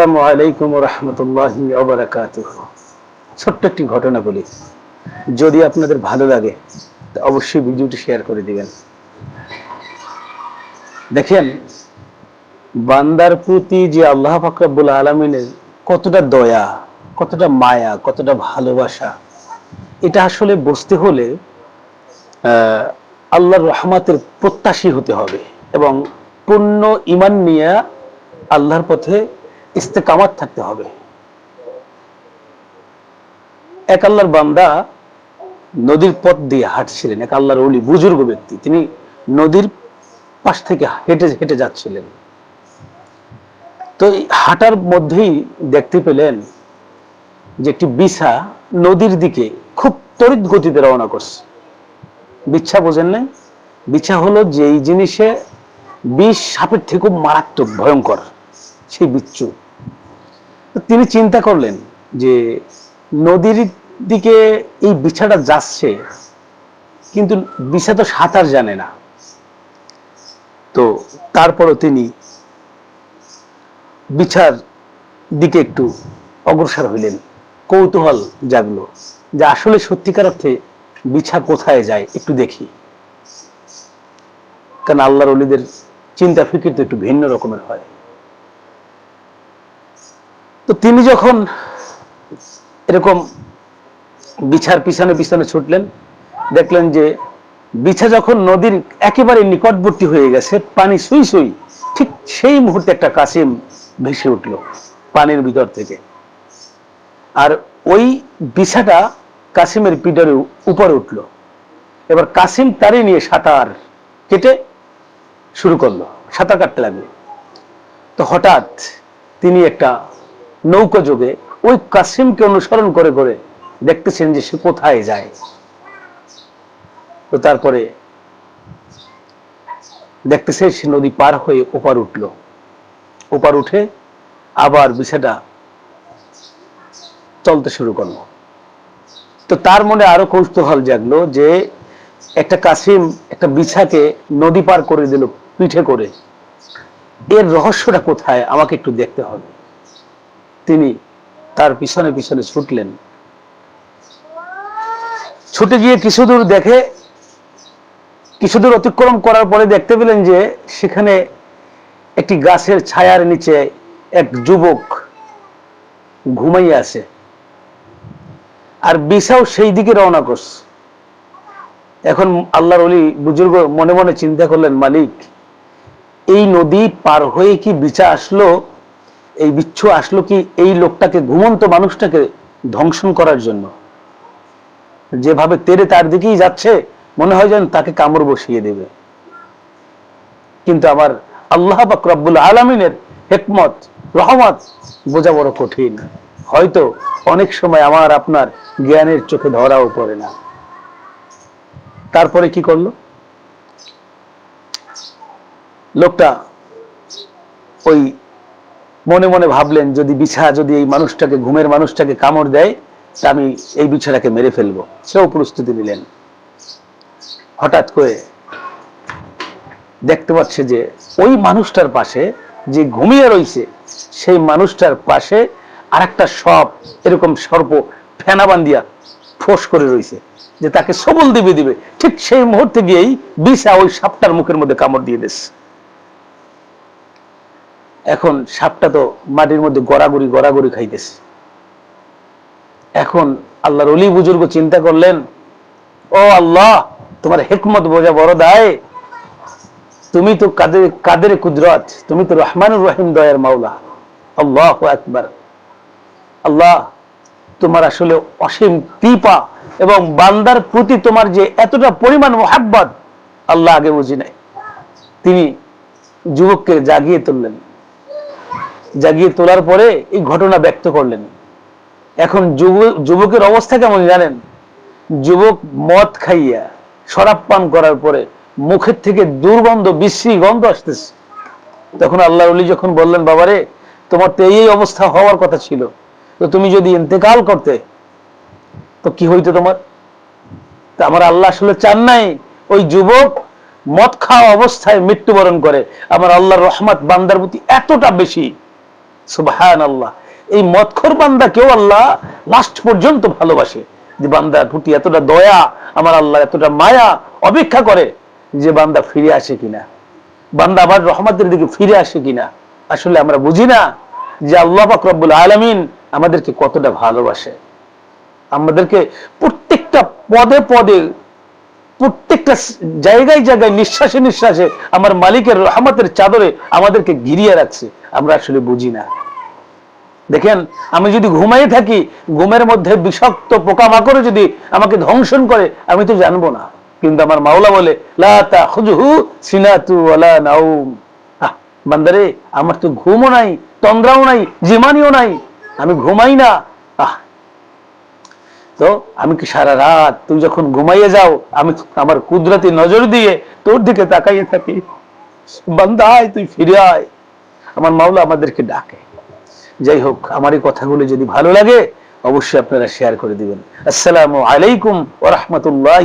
আসসালামু আলাইকুম ওয়া রাহমাতুল্লাহি ওয়া বারাকাতুহু। ছোট্ট একটি ঘটনা বলি, যদি আপনাদের ভালো লাগে তো অবশ্যই ভিডিওটি শেয়ার করে দিবেন। দেখেন, বান্দার প্রতি যে আল্লাহ পাক রব্বুল আলামিনের কতটা দয়া, কতটা মায়া, কতটা ভালোবাসা, এটা আসলে বুঝতে হলে আল্লাহর রহমতের প্রত্যাশী হতে হবে এবং পূর্ণ ঈমান নিয়ে আল্লাহর পথে ইস্তেকামাত থাকতে হবে। এক আল্লাহর বান্দা নদীর পথ দিয়ে হাঁটছিলেন, এক আল্লাহর ওলি বুজুর্গ ব্যক্তি, তিনি নদীর পাশ থেকে হেঁটে হেঁটে যাচ্ছিলেন। তো এই হাঁটার মধ্যেই দেখতে পেলেন যে একটি বিছা নদীর দিকে খুব তড়িৎ গতিতে রওনা করছে। বিচ্ছা বোঝেন না? বিছা হলো যে এই জিনিসে বিষ সাপের থেকে খুব মারাত্মক ভয়ঙ্কর সেই বিচ্ছু। তিনি চিন্তা করলেন যে নদীর দিকে এই বিছাটা যাচ্ছে, কিন্তু বিছা তো সাঁতার জানে না। তো তারপরও তিনি বিছার দিকে একটু অগ্রসর হইলেন। কৌতূহল জাগলো যে আসলে সত্যিকার অর্থে বিছা কোথায় যায়, একটু দেখি। কারণ আল্লাহর ওলিদের চিন্তা ফিকির তো একটু ভিন্ন রকমের হয়। তো তিনি যখন এরকম বিছার পিছনে পিছনে ছুটলেন, দেখলেন যে বিছা যখন নদীর একেবারে নিকটবর্তী হয়ে গেছে, পানি সুই সুই, ঠিক সেই মুহূর্তে একটা কাসিম ভেসে উঠল পানির ভিতর থেকে। আর ওই বিছাটা কাসিমের পিঠের উপরে উঠল। এবার কাসিম তারই নিয়ে সাঁতার কেটে শুরু করলো, সাঁতার কাটতে লাগলো। তো হঠাৎ তিনি একটা নৌকা যোগে ওই কাসিমকে অনুসরণ করে করে দেখতেছেন যে সে কোথায় যায়। তো তারপরে দেখতেছে সে নদী পার হয়ে ওপার উঠল। ওপার উঠে আবার বিছাটা চলতে শুরু করলো। তো তার মনে আরো কৌতূহল জাগলো যে একটা কাসিম একটা বিছাকে নদী পার করে দিল পিঠে করে, এর রহস্যটা কোথায়, আমাকে একটু দেখতে হবে। তিনি তার পিছনে পিছনে ছুটলেন। ছুটে গিয়ে কিছুদূর অতিক্রম করার পরে দেখতে পেলেন যে সেখানে একটি গাছের ছায়ার নিচে এক যুবক ঘুমাইয়া আছে, আর বিছাও সেই দিকে রওনা করছে। এখন আল্লাহর ওলি বুজুর্গ মনে মনে চিন্তা করলেন, মালিক, এই নদী পার হয়ে কি বিছা আসলো, এই বিচ্ছু আসলো কি এই লোকটাকে, ঘুমন্ত মানুষটাকে ধ্বংসন করার জন্য? যেভাবে তেরে তার দিকেই যাচ্ছে, মনে হয় যেন তাকে কামড় বসিয়ে দেবে। কিন্তু আমার আল্লাহ পাক রব্বুল আলামিনের হিকমত, রহমত বোঝা বড় কঠিন। হয়তো অনেক সময় আমার আপনার জ্ঞানের চোখে ধরাও পড়ে না। তারপরে কি করলো? লোকটা ওই মনে মনে ভাবলেন, যদি বিছা যদি এই মানুষটাকে, ঘুমের মানুষটাকে কামড় দেয়, তা আমি এই বিছাটাকে মেরে ফেলবো। সেও প্রস্তুতি নিলেন। হঠাৎ করে দেখতে পাচ্ছে যে ওই মানুষটার পাশে যে ঘুমিয়ে রয়েছে, সেই মানুষটার পাশে আরেকটা সাপ, এরকম সর্প ফেনা বান্ধিয়া ফোঁস করে রয়েছে, যে তাকে সবল দিবে। ঠিক সেই মুহূর্তে গিয়েই বিছা ওই সাপটার মুখের মধ্যে কামড় দিয়ে দিচ্ছে। এখন সাপটা তো মাটির মধ্যে গড়াগড়ি খাইতেছে। এখন আল্লাহর ওলি বুজুর্গ চিন্তা করলেন, ও আল্লাহ, তোমার হিকমত বোঝা বড় দায়। তুমি তো কাদের কুদরত, তুমি তো রহমানুর রহিম, দয়ার মাওলা। আল্লাহু আকবার। আল্লাহ, তোমার আসলে অসীম কৃপা এবং বান্দার প্রতি তোমার যে এতটা পরিমাণ মোহাব্বত, আল্লাহ আগে বুঝি নাই। তিনি যুবককে জাগিয়ে তুললেন। জাগিয়ে তোলার পরে এই ঘটনা ব্যক্ত করলেন। এখন যুবকের অবস্থা কেমন জানেন? যুবক মদ খাইয়া, শরাব পান করার পরে মুখের থেকে দুর্গন্ধ, বিশ্রী গন্ধ আসতেছে। তখন আল্লাহর ওলি যখন বললেন, বাবারে, তোমার তো এই অবস্থা হওয়ার কথা ছিল, তো তুমি যদি ইন্তেকাল করতে তো কি হইতো তোমার? তা আমার আল্লাহ আসলে চান নাই ওই যুবক মদ খাওয়া অবস্থায় মৃত্যুবরণ করে। আমার আল্লাহর রহমত বান্দার প্রতি এতটা বেশি সুবহানাল্লাহ। এই মদখোর বান্দাকেও আল্লাহ লাস্ট পর্যন্ত ভালোবাসে, যে বান্দার প্রতি এতটা দয়া আমার আল্লাহ, এতটা মায়া অপেক্ষা করে যে বান্দা ফিরে আসে কিনা, বান্দা আবার রহমতের দিকে ফিরে আসে কিনা। আসলে আমরা বুঝি না যে আল্লাহ পাক রব্বুল আলামিন আমাদেরকে কতটা ভালোবাসে। আমাদেরকে প্রত্যেকটা পদে পদে, প্রত্যেকটা জায়গায় জায়গায়, নিঃশ্বাসে নিঃশ্বাসে আমার মালিকের রহমতের চাদরে আমাদেরকে ঘিরিয়ে রাখছে, আমরা আসলে বুঝি না। দেখেন, আমি যদি ঘুমাই থাকি, ঘুমের মধ্যে বিষাক্ত পোকামাকড় যদি আমাকে ধ্বংসন করে, আমি তো জানবো না, কিন্তু আমার মাওলা বলে লা তাখুযুহু সিনাতু ওয়ালা নাউম। বান্দারে, আমার তো ঘুমও নাই, তন্দ্রাও নাই, জিমানিও নাই, আমি ঘুমাই না। তো আমি কি সারা রাত তুই যখন ঘুমাইয়ে যাও, আমি আমার কুদরতি নজর দিয়ে তোর দিকে তাকাইয়ে থাকি, বান্দা আয়, তুই ফিরে আয়। আমার মাওলা আমাদেরকে ডাকে। যাই হোক, আমার এই কথাগুলো যদি ভালো লাগে অবশ্যই আপনারা শেয়ার করে দিবেন। আসসালামু আলাইকুম ওয়া রাহমাতুল্লাহি।